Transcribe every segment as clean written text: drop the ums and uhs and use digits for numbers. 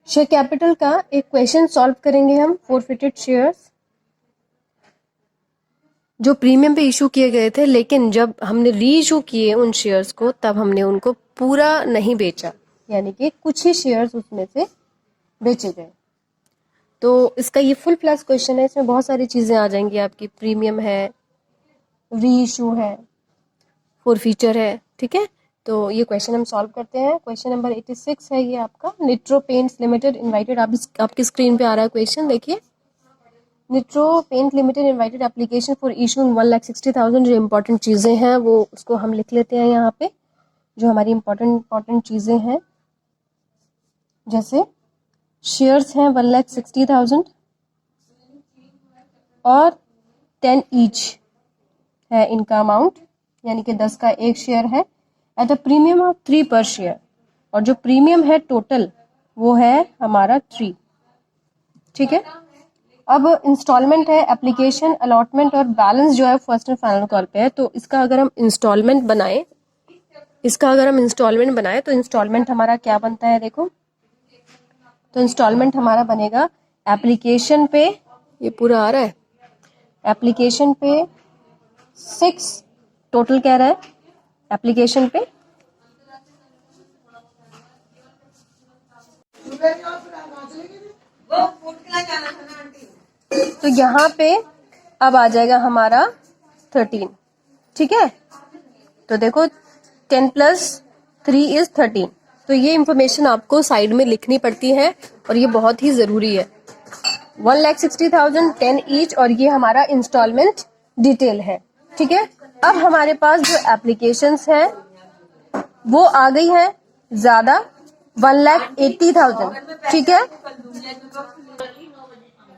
Share capital का एक question solve करेंगे हम। फोरफिटेड शेयर्स जो प्रीमियम पे इशू किए गए थे, लेकिन जब हमने री इशू किए उन शेयर्स को तब हमने उनको पूरा नहीं बेचा, यानी कि कुछ ही शेयर्स उसमें से बेचे गए। तो इसका ये फुल फ्लैश क्वेश्चन है, इसमें बहुत सारी चीजें आ जाएंगी आपकी। प्रीमियम है, री इशू है, फोरफीचर है, ठीक है। तो ये क्वेश्चन हम सॉल्व करते हैं। क्वेश्चन नंबर 86 है ये आपका। निट्रो पेंट्स लिमिटेड इनवाइटेड, आपकी स्क्रीन पे आ रहा है क्वेश्चन, देखिए। Nitro paint limited invited application for issue 1,60,000। जो इंपॉर्टेंट चीजें हैं वो उसको हम लिख लेते हैं यहाँ पे, जो हमारी इंपॉर्टेंट चीजें हैं। जैसे शेयर्स हैं 1,60,000 और 10 ईच है इनका अमाउंट, यानी कि 10 का एक शेयर है, एट अ प्रीमियम ऑफ 3 पर शेयर। और जो प्रीमियम है टोटल वो है हमारा 3, ठीक है। अब इंस्टॉलमेंट है, एप्लीकेशन, अलॉटमेंट और बैलेंस जो है फर्स्ट एंड फाइनल कॉल पे है। तो इसका अगर हम इंस्टॉलमेंट बनाए तो इंस्टॉलमेंट हमारा क्या बनता है, देखो। तो इंस्टॉलमेंट हमारा बनेगा एप्लीकेशन पे, ये पूरा आ रहा है, एप्लीकेशन पे 6 टोटल कह रहा है एप्लीकेशन पे। तो यहाँ पे अब आ जाएगा हमारा 13, ठीक है। तो देखो 10 + 3 = 13। तो ये इंफॉर्मेशन आपको साइड में लिखनी पड़ती है और ये बहुत ही जरूरी है। 1,60,000, 10 ईच, और ये हमारा इंस्टॉलमेंट डिटेल है, ठीक है। अब हमारे पास जो एप्लीकेशंस हैं वो आ गई है ज्यादा, 1,80,000, ठीक है।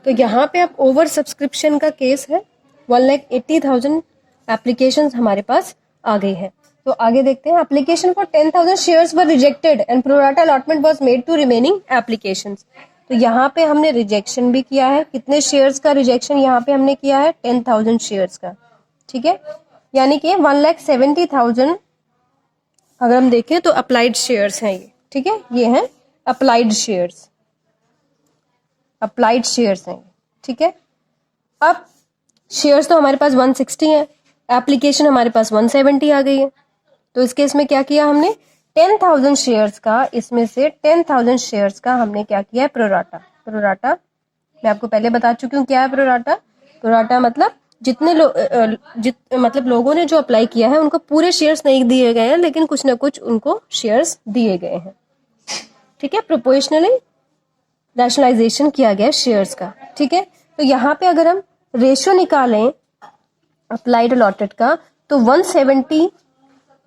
तो यहाँ पे अब ओवर सब्सक्रिप्शन का केस है, 1,80,000 एप्लीकेशंस हमारे पास आ गई है। तो आगे देखते हैं। Application for 10,000 shares were rejected and pro rata allotment was made to remaining applications. तो यहाँ पे हमने रिजेक्शन भी किया है। कितने शेयर्स का रिजेक्शन यहाँ पे हमने किया है? 10,000 शेयर्स का, ठीक है। यानी कि 1,70,000 अगर हम देखें तो अप्लाइड शेयर्स हैं ये, ठीक है। ये हैं अप्लाइड शेयर्स, हैं, ठीक है। अब शेयर्स तो हमारे पास 160 है, एप्लीकेशन हमारे पास 170 आ गई है। तो इस केस में क्या किया हमने? 10,000 शेयर्स का, इसमें से 10,000 शेयर्स का हमने क्या किया है? प्रोराटा। प्रोराटा मैं आपको पहले बता चुकी हूँ क्या है प्रोराटा। प्रोराटा मतलब जितने मतलब लोगों ने जो अप्लाई किया है उनको पूरे शेयर्स नहीं दिए गए हैं, लेकिन कुछ ना कुछ उनको शेयर्स दिए गए हैं, ठीक है। प्रोपोर्शनली रैशनलाइजेशन किया गया शेयर्स का, ठीक है। तो यहाँ पे अगर हम रेशियो निकालें अप्लाइड अलॉटेड का, तो 170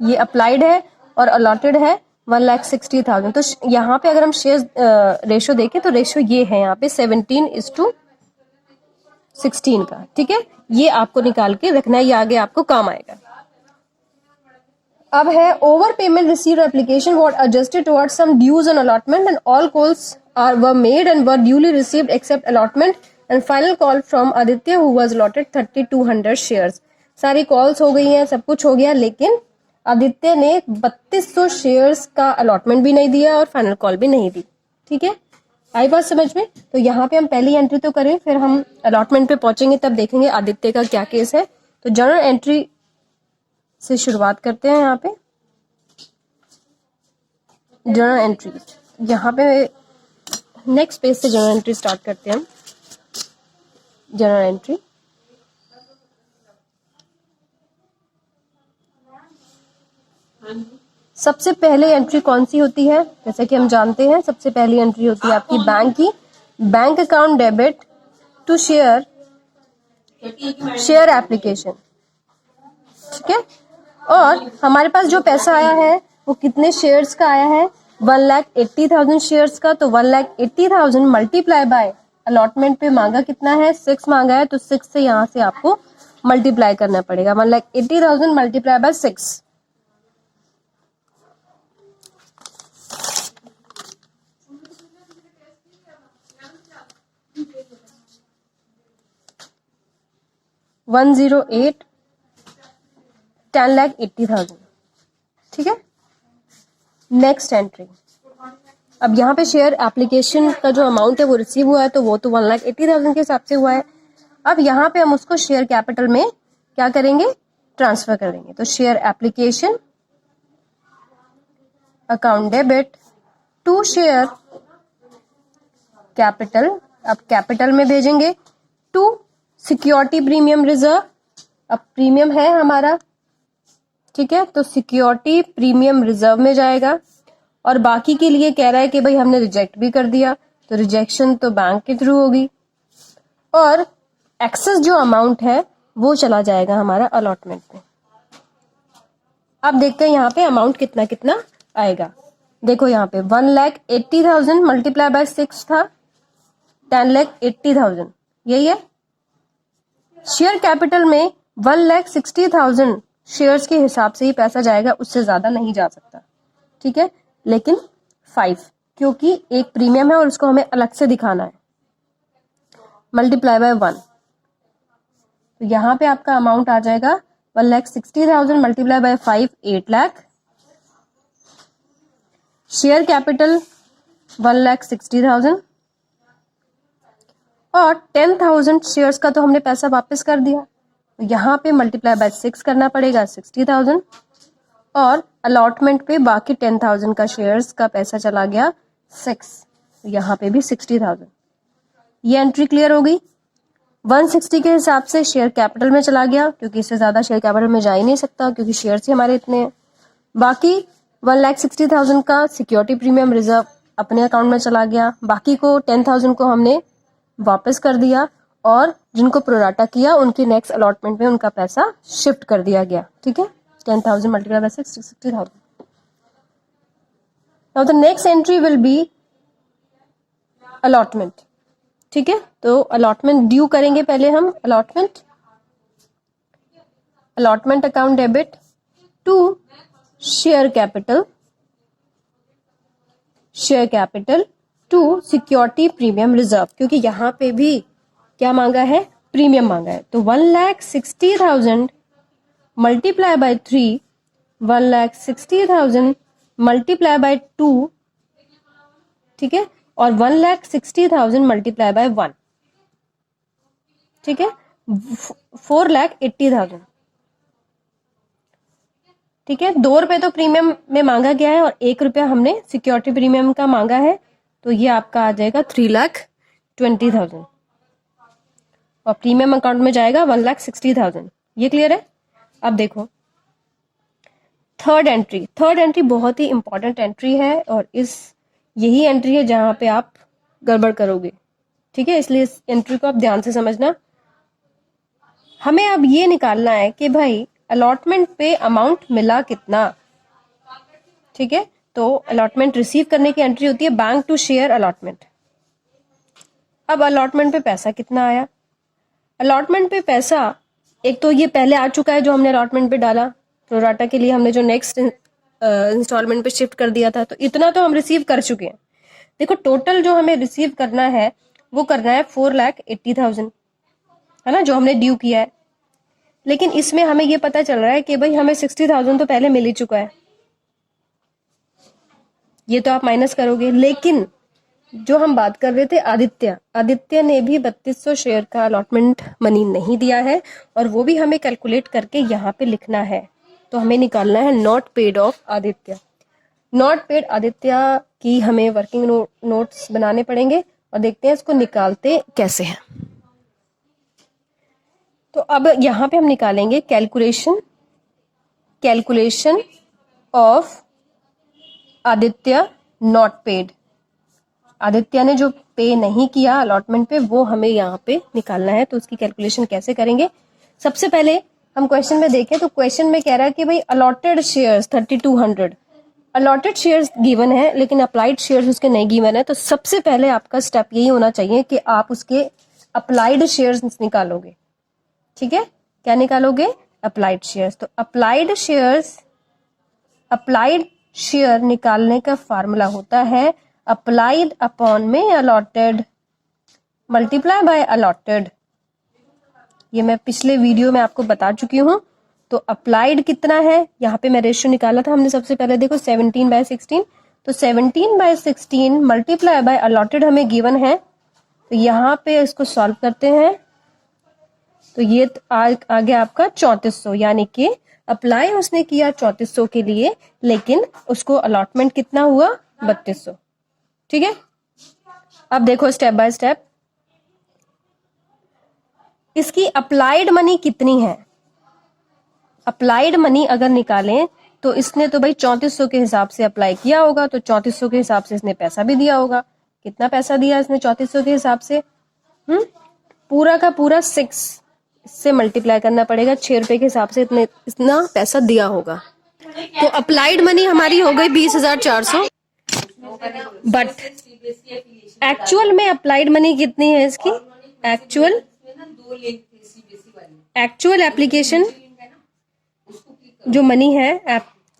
ये अप्लाइड है और अलॉटेड है 1,60,000। तो यहाँ पे अगर हम शेयर रेशियो देखें तो रेशियो ये है यहाँ पे 17:16 का, ठीक है। ये आपको निकाल के रखना है, ये आगे आपको काम आएगा। अब है over payment received application what adjusted towards sum dues on allotment and all calls were made and were duly received except allotment and final call from Aditya who was allotted 3,200 shares. सारी कॉल्स हो गई हैं, सब कुछ हो गया, लेकिन आदित्य ने 3,200 शेयर्स का अलॉटमेंट भी नहीं दिया और फाइनल कॉल भी नहीं दी, ठीक है। आई बात समझ में? तो यहाँ पे हम पहली एंट्री तो करें, फिर हम अलॉटमेंट पे पहुंचेंगे, तब देखेंगे आदित्य का क्या केस है। तो जर्नल एंट्री से शुरुआत करते हैं। यहाँ पे जर्नल एंट्री, यहाँ पे नेक्स्ट पेज से जर्नल एंट्री स्टार्ट करते हैं हम। जर्नल एंट्री सबसे पहले एंट्री कौन सी होती है? जैसे कि हम जानते हैं सबसे पहली एंट्री होती है आपकी बैंक की, bank account debit to share application, ठीक है। और हमारे पास जो पैसा आया है वो कितने शेयर्स का आया है? 1,80,000 शेयर्स का। तो 1,80,000 मल्टीप्लाई बाय अलॉटमेंट पे मांगा कितना है? 6 मांगा है, तो 6 से यहाँ से आपको मल्टीप्लाई करना पड़ेगा। 1,80,000 मल्टीप्लाई बाय 6, $108, 10,80,000, ठीक है। नेक्स्ट एंट्री अब यहाँ पे शेयर एप्लीकेशन का जो अमाउंट है वो रिसीव हुआ है, तो वो तो 1,80,000 के हिसाब से हुआ है। अब यहाँ पे हम उसको शेयर कैपिटल में क्या करेंगे, ट्रांसफर करेंगे। तो share application account debit to share capital, अब कैपिटल में भेजेंगे, टू सिक्योरिटी प्रीमियम रिजर्व, अब प्रीमियम है हमारा, ठीक है, तो सिक्योरिटी प्रीमियम रिजर्व में जाएगा। और बाकी के लिए कह रहा है कि भाई हमने रिजेक्ट भी कर दिया, तो रिजेक्शन तो बैंक के थ्रू होगी, और एक्सेस जो अमाउंट है वो चला जाएगा हमारा अलॉटमेंट में। अब देखते हैं यहाँ पे अमाउंट कितना कितना आएगा। देखो यहाँ पे 1,80,000 मल्टीप्लाई बाय 6 था, 10,80,000, यही है। शेयर कैपिटल में 1,60,000 शेयर्स के हिसाब से ही पैसा जाएगा, उससे ज्यादा नहीं जा सकता, ठीक है। लेकिन 5, क्योंकि एक प्रीमियम है और उसको हमें अलग से दिखाना है, मल्टीप्लाई बाय 1, तो यहाँ पे आपका अमाउंट आ जाएगा 1,60,000 multiply by 5, 8 lakh. Share capital 1,60,000 और 10,000 शेयर्स का तो हमने पैसा वापस कर दिया, तो यहाँ पे मल्टीप्लाई बाय 6 करना पड़ेगा, 60,000, और अलॉटमेंट पे बाकी 10,000 का शेयर्स का पैसा चला गया 6, यहाँ पे भी 60,000। ये एंट्री क्लियर हो गई। 160 के हिसाब से शेयर कैपिटल में चला गया, क्योंकि इससे ज्यादा शेयर कैपिटल में जा ही नहीं सकता, क्योंकि शेयर्स ही हमारे इतने हैं। बाकी 1,60,000 का सिक्योरिटी प्रीमियम रिजर्व अपने अकाउंट में चला गया, बाकी को 10,000 को हमने वापस कर दिया, और जिनको प्रोराटा किया उनके नेक्स्ट अलॉटमेंट में उनका पैसा शिफ्ट कर दिया गया, ठीक है। 10,000 multiply by 6, 60,000। Now the next entry will be allotment, ठीक है। तो अलॉटमेंट ड्यू करेंगे पहले हम, allotment account debit to share capital to security premium reserve, क्योंकि यहाँ पे भी क्या मांगा है, प्रीमियम मांगा है। तो 1,60,000 मल्टीप्लाई बाय 3, 1,60,000 मल्टीप्लाई बाय 2, ठीक है, और 1,60,000 मल्टीप्लाई बाय 1, ठीक है, 4,80,000, ठीक है। 2 रुपए तो प्रीमियम में मांगा गया है और 1 रुपया हमने सिक्योरिटी प्रीमियम का मांगा है, तो ये आपका आ जाएगा 3,20,000, और प्रीमियम अकाउंट में जाएगा 1,60,000। ये क्लियर है। अब देखो थर्ड एंट्री बहुत ही इंपॉर्टेंट एंट्री है, और यही एंट्री है जहां पे आप गड़बड़ करोगे, ठीक है, इसलिए इस एंट्री को आप ध्यान से समझना। हमें अब ये निकालना है कि भाई अलॉटमेंट पे अमाउंट मिला कितना, ठीक है। तो अलॉटमेंट रिसीव करने की एंट्री होती है बैंक टू शेयर अलॉटमेंट। अब अलॉटमेंट पे पैसा कितना आया, अलॉटमेंट पे पैसा एक तो ये पहले आ चुका है जो हमने अलॉटमेंट पे डाला, प्रोराटा के लिए हमने जो नेक्स्ट इंस्टॉलमेंट पे शिफ्ट कर दिया था, तो इतना तो हम रिसीव कर चुके हैं। देखो टोटल जो हमें रिसीव करना है वो करना है 4,80,000, है ना, जो हमने ड्यू किया है। लेकिन इसमें हमें ये पता चल रहा है कि भाई हमें 60,000 तो पहले मिल ही चुका है, ये तो आप माइनस करोगे। लेकिन जो हम बात कर रहे थे आदित्य ने भी 3,200 शेयर का अलॉटमेंट मनी नहीं दिया है, और वो भी हमें कैलकुलेट करके यहाँ पे लिखना है। तो हमें निकालना है not paid of Aditya. Not paid Aditya की हमें वर्किंग नोट्स बनाने पड़ेंगे, और देखते हैं इसको निकालते कैसे हैं। तो अब यहाँ पे हम निकालेंगे calculation of Aditya not paid. Aditya ने जो पे नहीं किया अलॉटमेंट पे, वो हमें यहाँ पे निकालना है। तो उसकी कैलकुलेशन कैसे करेंगे, सबसे पहले हम क्वेश्चन में देखें तो क्वेश्चन में कह रहा है कि भाई allotted shares 3,200, allotted shares given है लेकिन अप्लाइड शेयर्स उसके नहीं गिवन है। तो सबसे पहले आपका स्टेप यही होना चाहिए कि आप उसके अप्लाइड शेयर्स निकालोगे, ठीक है। क्या निकालोगे, अप्लाइड शेयर्स। तो अप्लाइड शेयर निकालने का फार्मूला होता है अप्लाइड अपॉन में अलॉटेड मल्टीप्लाई बाय अलॉटेड। ये मैं पिछले वीडियो में आपको बता चुकी हूं। तो अप्लाइड कितना है, यहाँ पे मैं रेशियो निकाला था हमने सबसे पहले, देखो 17/16, तो 17/16 मल्टीप्लाई बाय अलॉटेड हमें गिवन है, तो यहाँ पे इसको सॉल्व करते हैं तो ये आ गया आपका 3400, यानी कि अप्लाई उसने किया 3400 के लिए, लेकिन उसको अलॉटमेंट कितना हुआ 3200। ठीक है, अब देखो स्टेप बाय स्टेप इसकी अप्लाइड मनी कितनी है। अप्लाइड मनी अगर निकालें तो इसने तो भाई 3400 के हिसाब से अप्लाई किया होगा, तो 3400 के हिसाब से इसने पैसा भी दिया होगा। कितना पैसा दिया इसने 3400 के हिसाब से? पूरा का पूरा 6 से मल्टीप्लाई करना पड़ेगा, 6 रुपए के हिसाब से इतना पैसा दिया होगा। तो अप्लाइड मनी हमारी हो गई 20,400, बट एक्चुअल में अप्लाइड मनी कितनी है इसकी? एक्चुअल एप्लीकेशन जो मनी है,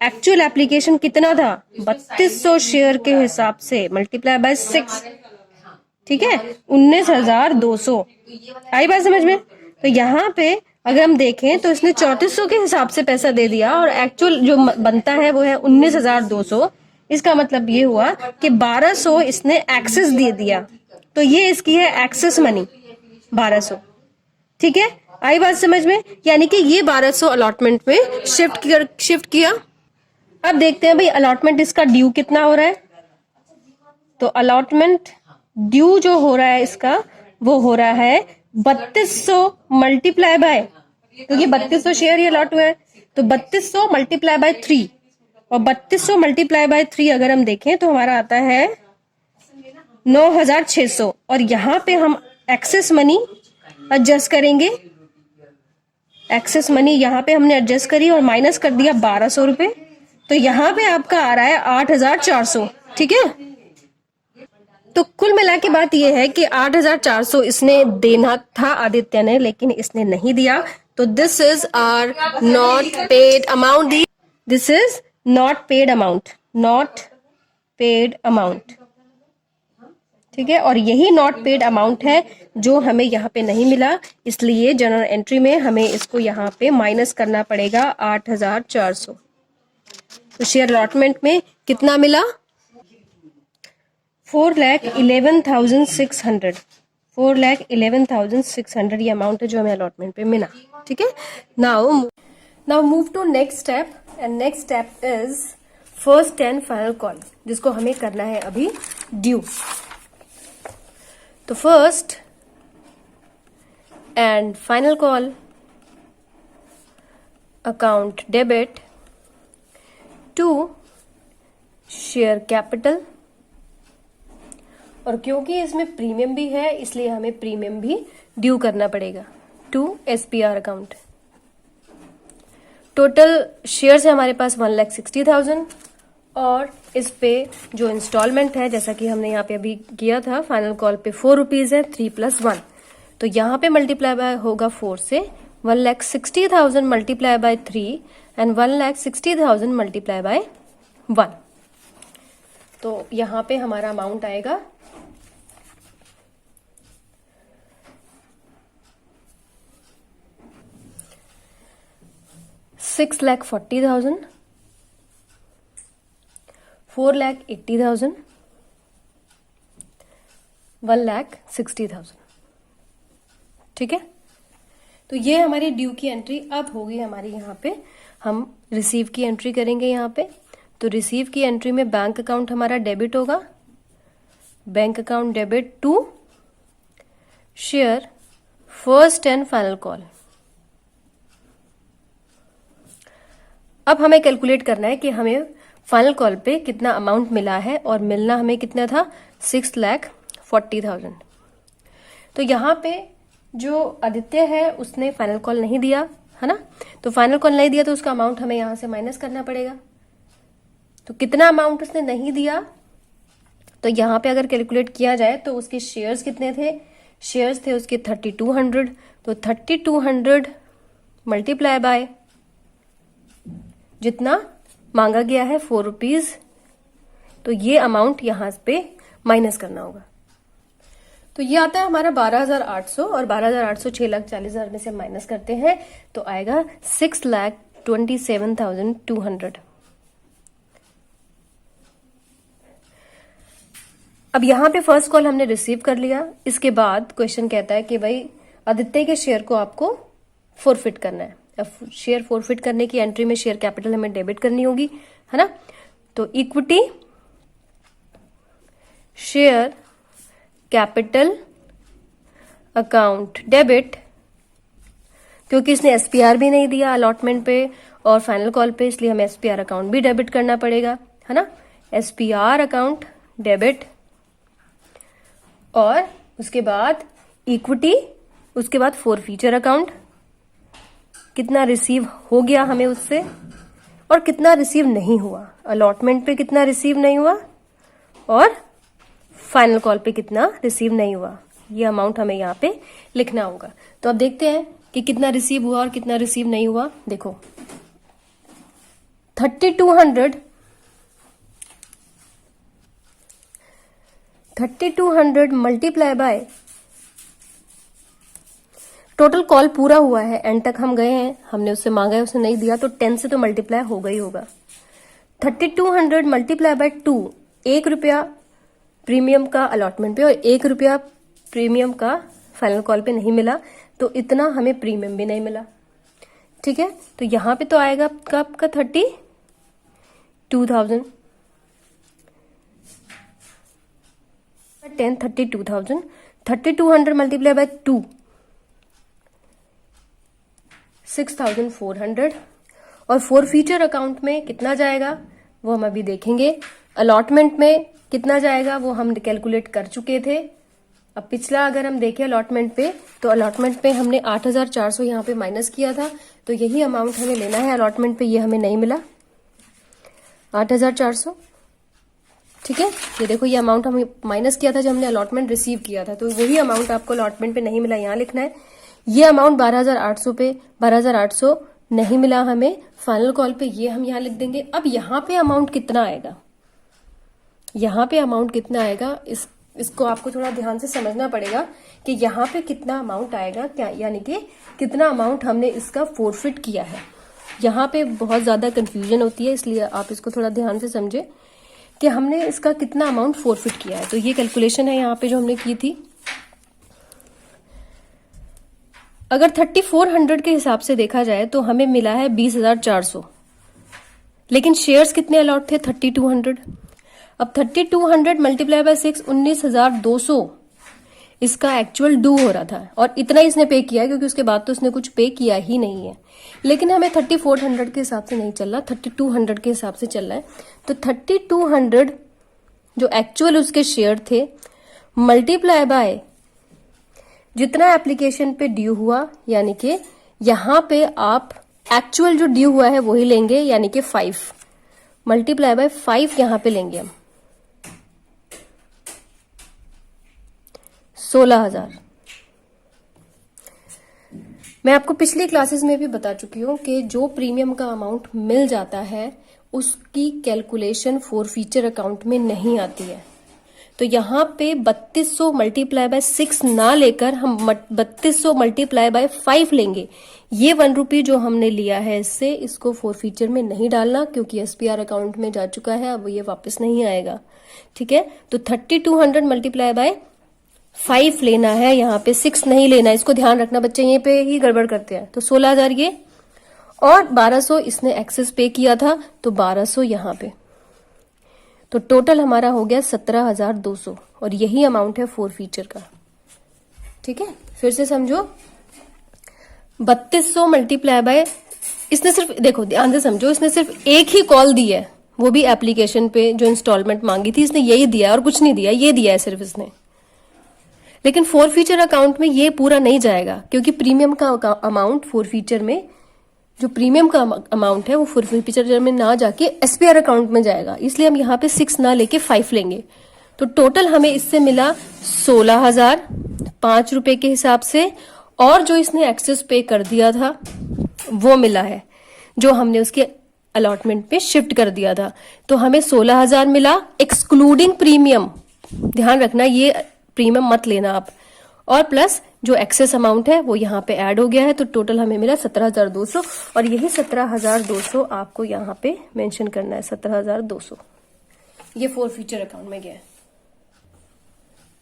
एक्चुअल एप्लीकेशन कितना था? 3200 शेयर के हिसाब से मल्टीप्लाई बाय 6, ठीक है, 19,200। आई बात समझ में? तो यहाँ पे अगर हम देखें तो इसने 3400 के हिसाब से पैसा दे दिया और एक्चुअल जो बनता है वो है 19,200। इसका मतलब ये हुआ कि 1200 इसने एक्सेस दे दिया, तो ये इसकी है एक्सेस मनी 1200। ठीक है, आई बात समझ में? यानी कि ये 1200 अलॉटमेंट में शिफ्ट किया। अब देखते हैं भाई अलॉटमेंट इसका ड्यू कितना हो रहा है। तो अलॉटमेंट ड्यू जो हो रहा है इसका वो हो रहा है 3200 मल्टीप्लाई बाय, क्योंकि 3200 शेयर ये अलॉट हुआ है, तो 3200 मल्टीप्लाई बाय 3, और 3200 मल्टीप्लाई बाय 3 अगर हम देखें तो हमारा आता है 9,600। और यहाँ पे हम एक्सेस मनी एडजस्ट करेंगे। एक्सेस मनी यहाँ पे हमने एडजस्ट करी और माइनस कर दिया 1200 रुपए, तो यहाँ पे आपका आ रहा है 8,400। ठीक है, तो कुल मिला के बात यह है कि 8,400 इसने देना था आदित्य ने, लेकिन इसने नहीं दिया, तो this is our not paid amount. This is not paid amount, not paid amount. ठीक है, और यही नॉट पेड अमाउंट है जो हमें यहाँ पे नहीं मिला, इसलिए जनरल एंट्री में हमें इसको यहाँ पे माइनस करना पड़ेगा 8,400। तो शेयर अलॉटमेंट में कितना मिला? 4,11,600। 4,11,600 ये अमाउंट है जो हमें अलॉटमेंट पे मिला। ठीक है, now move to next step, and next step is first and final call, जिसको हमें करना है अभी ड्यू। तो first and final call account debit to share capital, और क्योंकि इसमें प्रीमियम भी है इसलिए हमें प्रीमियम भी ड्यू करना पड़ेगा to SPR account. Total shares है हमारे पास 1,60,000, और इस पे जो इंस्टॉलमेंट है जैसा कि हमने यहाँ पे अभी किया था फाइनल कॉल पे 4 रुपीज है, 3 + 1, तो यहाँ पे मल्टीप्लाई बाय होगा 4 से, 1,60,000 multiply by 3 and 1,60,000 multiply by 1। तो यहाँ पे हमारा अमाउंट आएगा 6,40,000, 4,80,000, 1,60,000। ठीक है, तो ये हमारी ड्यू की एंट्री अब होगी हमारी। यहाँ पे हम रिसीव की एंट्री करेंगे। यहाँ पे तो रिसीव की एंट्री में बैंक अकाउंट हमारा डेबिट होगा, bank account debit to share first and final call. अब हमें कैलकुलेट करना है कि हमें फाइनल कॉल पे कितना अमाउंट मिला है, और मिलना हमें कितना था 6,40,000। तो यहाँ पे जो आदित्य है उसने फाइनल कॉल नहीं दिया है ना, तो फाइनल कॉल नहीं दिया तो उसका अमाउंट हमें यहाँ से माइनस करना पड़ेगा। तो कितना अमाउंट उसने नहीं दिया, तो यहाँ पे अगर कैलकुलेट किया जाए तो उसके शेयर्स कितने थे? शेयर्स थे उसके 3,200, तो 3,200 मल्टीप्लाई बाय जितना मांगा गया है 4 रुपीज, तो ये अमाउंट यहाँ पे माइनस करना होगा। तो ये आता है हमारा 12,800, और 12,800 6,40,000 में से माइनस करते हैं तो आएगा 6,27,200। अब यहाँ पे फर्स्ट कॉल हमने रिसीव कर लिया। इसके बाद क्वेश्चन कहता है कि भाई आदित्य के शेयर को आपको फोरफिट करना है। अब शेयर फोरफिट करने की एंट्री में शेयर कैपिटल हमें डेबिट करनी होगी, है ना। तो equity share capital account debit, क्योंकि इसने एसपीआर भी नहीं दिया अलॉटमेंट पे और फाइनल कॉल पे, इसलिए हमें एसपीआर अकाउंट भी डेबिट करना पड़ेगा, है ना। एसपीआर अकाउंट डेबिट और उसके बाद इक्विटी, उसके बाद फोरफीचर अकाउंट, कितना रिसीव हो गया हमें उससे और कितना रिसीव नहीं हुआ, अलॉटमेंट पे कितना रिसीव नहीं हुआ और फाइनल कॉल पे कितना रिसीव नहीं हुआ, ये अमाउंट हमें यहाँ पे लिखना होगा। तो अब देखते हैं कि कितना रिसीव हुआ और कितना रिसीव नहीं हुआ। देखो 3200 मल्टीप्लाई बाय टोटल कॉल पूरा हुआ है, एंड तक हम गए हैं, हमने उससे मांगा है, उसने नहीं दिया, तो 10 से तो मल्टीप्लाई होगा ही होगा। 3200 मल्टीप्लाई बाय 2, 1 रुपया प्रीमियम का अलॉटमेंट पे और 1 रुपया प्रीमियम का फाइनल कॉल पे नहीं मिला, तो इतना हमें प्रीमियम भी नहीं मिला, ठीक है। तो यहां पे तो आएगा कब का 32,000, 32,000, 3200 मल्टीप्लाई बाय 2, 6,400। और फोरफीचर अकाउंट में कितना जाएगा वो हम अभी देखेंगे। अलॉटमेंट में कितना जाएगा वो हम कैलकुलेट कर चुके थे। अब पिछला अगर हम देखें अलॉटमेंट पे, तो अलॉटमेंट पे हमने 8,400 यहाँ पे माइनस किया था, तो यही अमाउंट हमें लेना है। अलॉटमेंट पे ये हमें नहीं मिला 8,400, ठीक है। ये देखो ये अमाउंट हमें माइनस किया था जब हमने अलॉटमेंट रिसीव किया था, तो वही अमाउंट आपको अलॉटमेंट पे नहीं मिला, यहाँ लिखना है। ये अमाउंट 12,800 पे 12,800 नहीं मिला हमें फाइनल कॉल पे, ये हम यहाँ लिख देंगे। अब यहाँ पे अमाउंट कितना आएगा, यहाँ पे अमाउंट कितना आएगा, इसको आपको थोड़ा ध्यान से समझना पड़ेगा कि यहाँ पे कितना अमाउंट आएगा, क्या यानी कि कितना अमाउंट हमने इसका फोरफिट किया है। यहाँ पे बहुत ज्यादा कंफ्यूजन होती है, इसलिए आप इसको थोड़ा ध्यान से समझे कि हमने इसका कितना अमाउंट फोरफिट किया है। तो ये कैलकुलेशन है यहाँ पे जो हमने की थी। अगर 3400 के हिसाब से देखा जाए तो हमें मिला है 20,400, लेकिन शेयर्स कितने अलॉट थे 3200। अब 3200 मल्टीप्लाई बाय 6, 19,200 इसका एक्चुअल ड्यू हो रहा था, और इतना इसने पे किया है क्योंकि उसके बाद तो उसने कुछ पे किया ही नहीं है। लेकिन हमें 3400 के हिसाब से नहीं चल रहा, 3200 के हिसाब से चल रहा है। तो 3200 जो एक्चुअल उसके शेयर थे मल्टीप्लाई बाय जितना एप्लीकेशन पे ड्यू हुआ, यानी कि यहां पे आप एक्चुअल जो ड्यू हुआ है वही लेंगे, यानी कि 5 मल्टीप्लाई बाय 5 यहां पे लेंगे हम 16,000। मैं आपको पिछली क्लासेस में भी बता चुकी हूं कि जो प्रीमियम का अमाउंट मिल जाता है उसकी कैलकुलेशन फोरफीचर अकाउंट में नहीं आती है। तो यहाँ पे 3200 मल्टीप्लाई बाय 6 ना लेकर हम 3200 मल्टीप्लाई बाय 5 लेंगे। ये 1 रुपी जो हमने लिया है इससे, इसको फोरफीचर में नहीं डालना क्योंकि एसपीआर अकाउंट में जा चुका है, अब ये वापस नहीं आएगा, ठीक है। तो 3200 मल्टीप्लाई बाय 5 लेना है, यहाँ पे 6 नहीं लेना, इसको ध्यान रखना बच्चे, यहीं पे ही गड़बड़ करते हैं। तो 16,000 ये और 1200 इसने एक्सेस पे किया था, तो 1200 यहाँ पे, तो टोटल हमारा हो गया 17,200, और यही अमाउंट है फोरफीचर का, ठीक है। फिर से समझो, 3200 मल्टीप्लाई बाय, इसने सिर्फ देखो ध्यान से समझो, इसने सिर्फ एक ही कॉल दी है, वो भी एप्लीकेशन पे जो इंस्टॉलमेंट मांगी थी इसने यही दिया और कुछ नहीं दिया, ये दिया है सिर्फ इसने। लेकिन फोरफीचर अकाउंट में ये पूरा नहीं जाएगा क्योंकि प्रीमियम का अमाउंट फोरफीचर में, जो प्रीमियम का अमाउंट है वो फोरफीचर में ना जाके एसपीआर अकाउंट में जाएगा, इसलिए हम यहाँ पे 6 ना लेके 5 लेंगे। तो टोटल हमें इससे मिला 16,000 5 रुपए के हिसाब से, और जो इसने एक्सेस पे कर दिया था वो मिला है जो हमने उसके अलॉटमेंट पे शिफ्ट कर दिया था। तो हमें 16,000 मिला एक्सक्लूडिंग प्रीमियम, ध्यान रखना ये प्रीमियम मत लेना आप, और प्लस जो एक्सेस अमाउंट है वो यहाँ पे ऐड हो गया है, तो टोटल हमें मिला 17,200, और यही 17,200 आपको यहाँ पे मेंशन करना है, 17,200 ये फोरफीचर अकाउंट में गया है।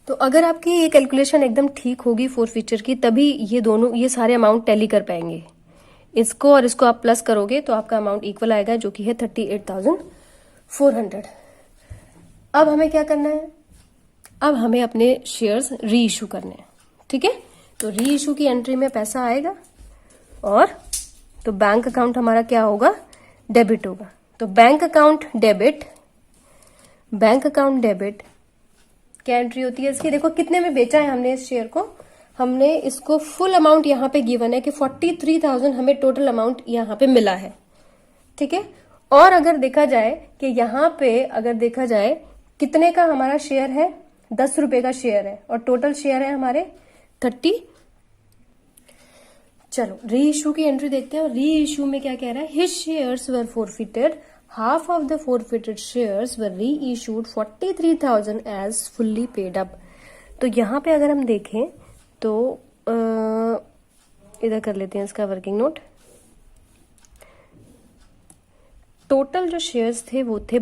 तो अगर आपकी ये कैलकुलेशन एकदम ठीक होगी फोरफीचर की, तभी ये सारे अमाउंट टैली कर पाएंगे। इसको और इसको आप प्लस करोगे तो आपका अमाउंट इक्वल आएगा, जो कि है 38,400। अब हमें क्या करना है, अब हमें अपने शेयर्स री इशू करने हैं। ठीक है, तो री इशू की एंट्री में पैसा आएगा और तो बैंक अकाउंट हमारा क्या होगा, डेबिट होगा। तो बैंक अकाउंट डेबिट क्या एंट्री होती है इसकी, देखो कितने में बेचा है हमने इस शेयर को, हमने इसको फुल अमाउंट यहाँ पे गिवन है कि 43,000 हमें टोटल अमाउंट यहाँ पे मिला है। ठीक है, और अगर देखा जाए कि यहाँ पे अगर देखा जाए कितने का हमारा शेयर है, 10 रुपए का शेयर है और टोटल शेयर है हमारे 30। चलो री इशू की एंट्री देखते हैं। और री इशू में क्या कह रहा है, his shares were forfeited, half of the forfeited shares were reissued 43,000 as fully paid up. तो यहाँ पे अगर हम देखें तो इधर कर लेते हैं इसका वर्किंग नोट। टोटल जो शेयर्स थे वो थे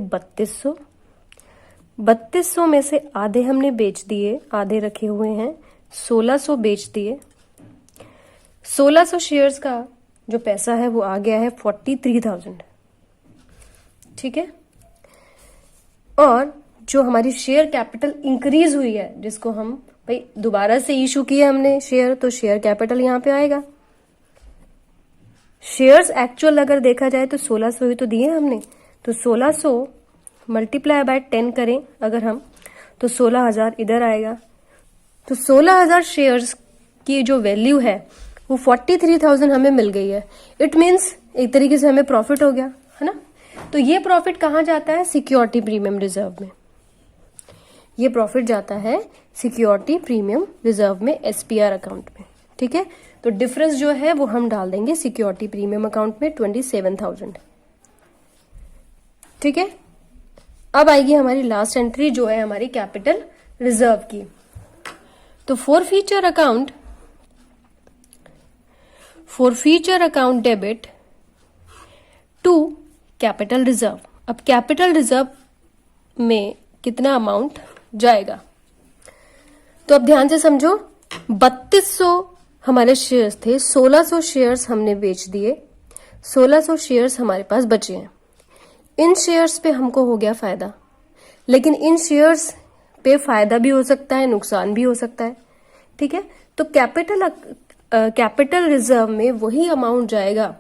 3200 में से आधे हमने बेच दिए, आधे रखे हुए हैं, 1600 बेच दिए। 1600 शेयर्स का जो पैसा है वो आ गया है 43,000। ठीक है, और जो हमारी शेयर कैपिटल इंक्रीज हुई है, जिसको हम भाई दोबारा से इशू किया हमने शेयर, तो शेयर कैपिटल यहां पे आएगा। शेयर्स एक्चुअल अगर देखा जाए तो 1600 ही तो दिए हमने, तो 1600 मल्टीप्लाई बाय 10 करें अगर हम, तो 16,000 इधर आएगा। तो 16,000 शेयर्स की जो वैल्यू है वो 43,000 हमें मिल गई है। इट मीन्स एक तरीके से हमें प्रॉफिट हो गया, है ना। तो ये प्रॉफिट कहां जाता है, सिक्योरिटी प्रीमियम रिजर्व में। ये प्रॉफिट जाता है सिक्योरिटी प्रीमियम रिजर्व में, एसपीआर अकाउंट में। ठीक है, तो डिफरेंस जो है वो हम डाल देंगे सिक्योरिटी प्रीमियम अकाउंट में, 27,000। ठीक है, अब आएगी हमारी लास्ट एंट्री जो है हमारी कैपिटल रिजर्व की। तो forfeiture account debit to capital reserve. अब कैपिटल रिजर्व में कितना अमाउंट जाएगा, तो अब ध्यान से समझो। 3200 हमारे शेयर्स थे, 1600 शेयर्स हमने बेच दिए, 1600 शेयर्स हमारे पास बचे हैं। इन शेयर्स पे हमको हो गया फायदा, लेकिन इन शेयर्स पे फायदा भी हो सकता है, नुकसान भी हो सकता है। ठीक है, तो कैपिटल रिजर्व में वही अमाउंट जाएगा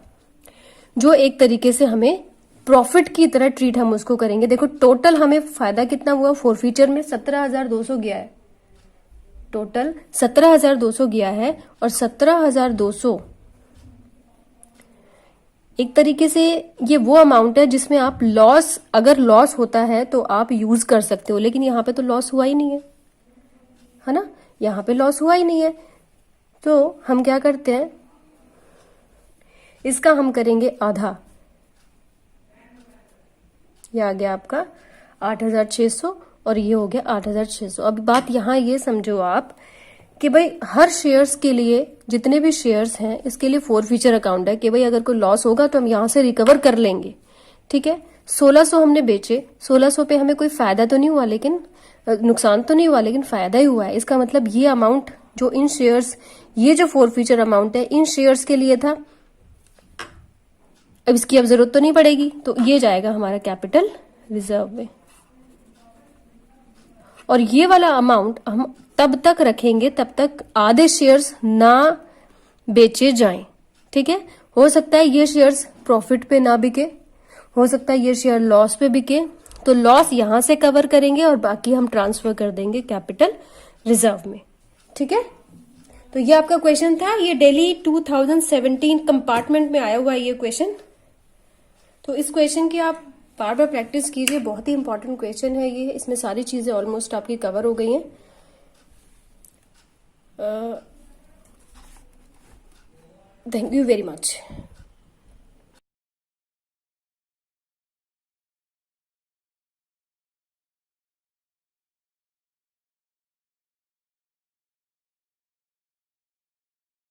जो एक तरीके से हमें प्रॉफिट की तरह ट्रीट हम उसको करेंगे। देखो टोटल हमें फायदा कितना हुआ, फोरफीचर में 17,200 गया है, टोटल 17,200 गया है। और 17,200 एक तरीके से ये वो अमाउंट है जिसमें आप लॉस, अगर लॉस होता है तो आप यूज कर सकते हो, लेकिन यहां पे तो लॉस हुआ ही नहीं है ना, यहां पे लॉस हुआ ही नहीं है। तो हम क्या करते हैं, इसका हम करेंगे आधा, ये आ गया आपका 8,600 और ये हो गया 8,600। अब बात यहां ये समझो आप कि भाई हर शेयर्स के लिए, जितने भी शेयर्स हैं इसके लिए फोरफीचर अकाउंट है कि भाई अगर कोई लॉस होगा तो हम यहां से रिकवर कर लेंगे। ठीक है, 1600 हमने बेचे, 1600 पे हमें कोई फायदा तो नहीं हुआ, लेकिन नुकसान तो नहीं हुआ, लेकिन फायदा ही हुआ है। इसका मतलब ये अमाउंट जो इन शेयर्स, ये जो फोरफीचर अमाउंट है इन शेयर्स के लिए था, अब इसकी अब जरूरत तो नहीं पड़ेगी, तो ये जाएगा हमारा कैपिटल रिजर्व में। और ये वाला अमाउंट हम तब तक रखेंगे तब तक आधे शेयर्स ना बेचे जाएं। ठीक है, हो सकता है ये शेयर्स प्रॉफिट पे ना बिके, हो सकता है ये शेयर लॉस पे बिके, तो लॉस यहां से कवर करेंगे और बाकी हम ट्रांसफर कर देंगे कैपिटल रिजर्व में। ठीक है, तो ये आपका क्वेश्चन था, ये डेली 2017 कंपार्टमेंट में आया हुआ है ये क्वेश्चन। तो इस क्वेश्चन की आप बार बार प्रैक्टिस कीजिए, बहुत ही इंपॉर्टेंट क्वेश्चन है ये, इसमें सारी चीजें ऑलमोस्ट आपकी कवर हो गई हैं। Thank you very much.